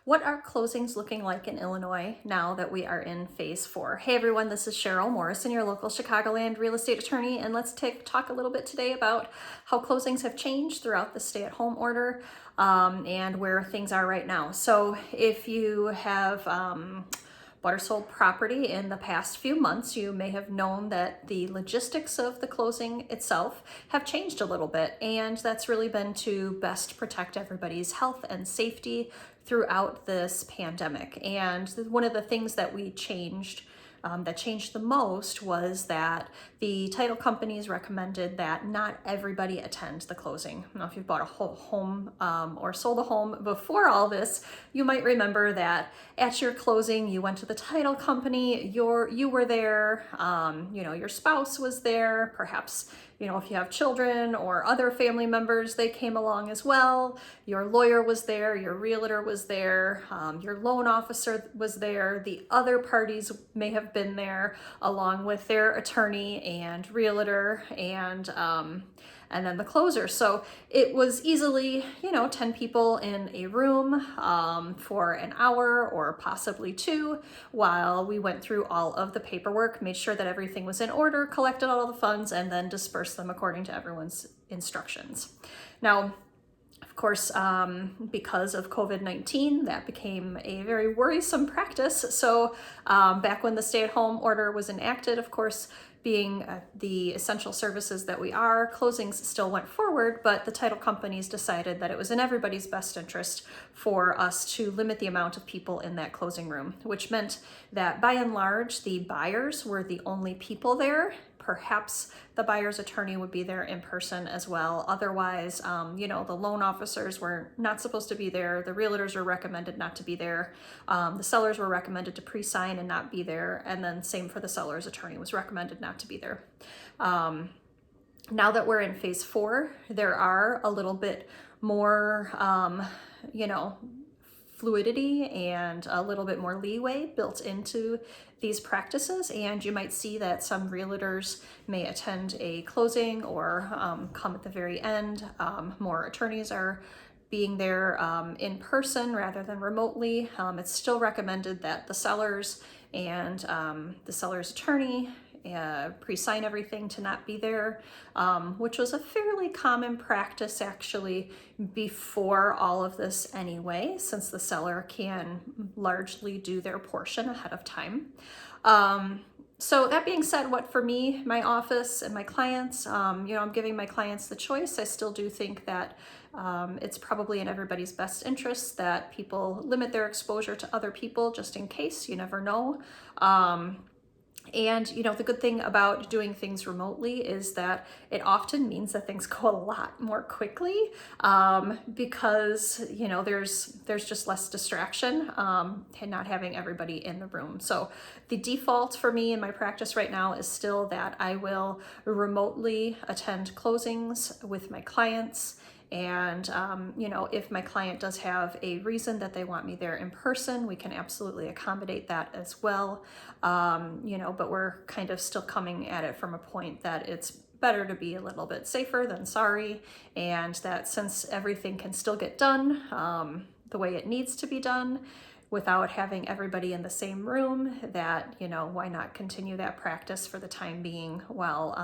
What are closings looking like in Illinois now that we are in phase 4? Hey everyone, this is Cheryl Morrison, your local Chicagoland real estate attorney, and let's talk a little bit today about how closings have changed throughout the stay-at-home order and where things are right now. So if you have bought or sold property in the past few months, you may have known that the logistics of the closing itself have changed a little bit, and that's really been to best protect everybody's health and safety throughout this pandemic. And one of the things that we changed that changed the most was that the title companies recommended that not everybody attend the closing. Now, if you've bought a whole home or sold a home before all this, you might remember that at your closing, you went to the title company, you were there, your spouse was there, perhaps if you have children or other family members, they came along as well. Your lawyer was there, your realtor was there, your loan officer was there, the other parties may have been there along with their attorney and realtor and then the closer. So it was easily, 10 people in a room for an hour or possibly 2 while we went through all of the paperwork, made sure that everything was in order, collected all the funds, and then dispersed them according to everyone's instructions. Now, of course, because of COVID-19, that became a very worrisome practice. So back when the stay-at-home order was enacted, of course, being the essential services that we are, closings still went forward, but the title companies decided that it was in everybody's best interest for us to limit the amount of people in that closing room, which meant that by and large, the buyers were the only people there. Perhaps the buyer's attorney would be there in person as well. Otherwise, the loan officers were not supposed to be there. The realtors were recommended not to be there. The sellers were recommended to pre-sign and not be there. And then same for the seller's attorney, was recommended not to be there. Now that we're in phase 4, there are a little bit more, fluidity and a little bit more leeway built into these practices, and you might see that some realtors may attend a closing or come at the very end. More attorneys are being there in person rather than remotely. It's still recommended that the sellers and the seller's attorney pre-sign everything to not be there, which was a fairly common practice actually before all of this anyway, since the seller can largely do their portion ahead of time. So that being said, what for me, my office and my clients, I'm giving my clients the choice. I still do think that it's probably in everybody's best interest that people limit their exposure to other people just in case, you never know. And the good thing about doing things remotely is that it often means that things go a lot more quickly because there's just less distraction and not having everybody in the room. So the default for me in my practice right now is still that I will remotely attend closings with my clients. And, if my client does have a reason that they want me there in person, we can absolutely accommodate that as well. But we're kind of still coming at it from a point that it's better to be a little bit safer than sorry. And that since everything can still get done the way it needs to be done, without having everybody in the same room, that, why not continue that practice for the time being while,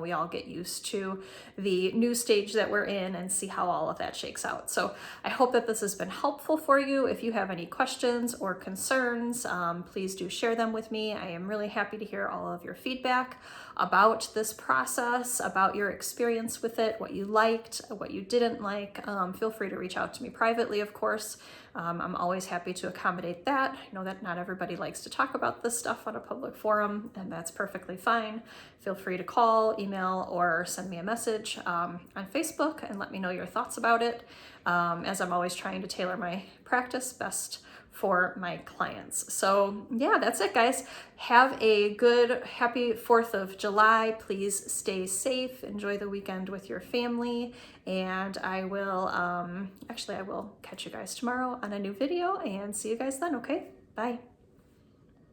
we all get used to the new stage that we're in and see how all of that shakes out. So I hope that this has been helpful for you. If you have any questions or concerns, please do share them with me. I am really happy to hear all of your feedback about this process, about your experience with it, what you liked, what you didn't like. Feel free to reach out to me privately, of course. I'm always happy to accommodate that. I know that not everybody likes to talk about this stuff on a public forum, and that's perfectly fine. Feel free to call, email, or send me a message on Facebook and let me know your thoughts about it, as I'm always trying to tailor my practice best for my clients. So yeah, that's it, guys. Have a good, happy 4th of July. Please stay safe. Enjoy the weekend with your family. And I will, I will catch you guys tomorrow on a new video and see you guys then, okay? Bye.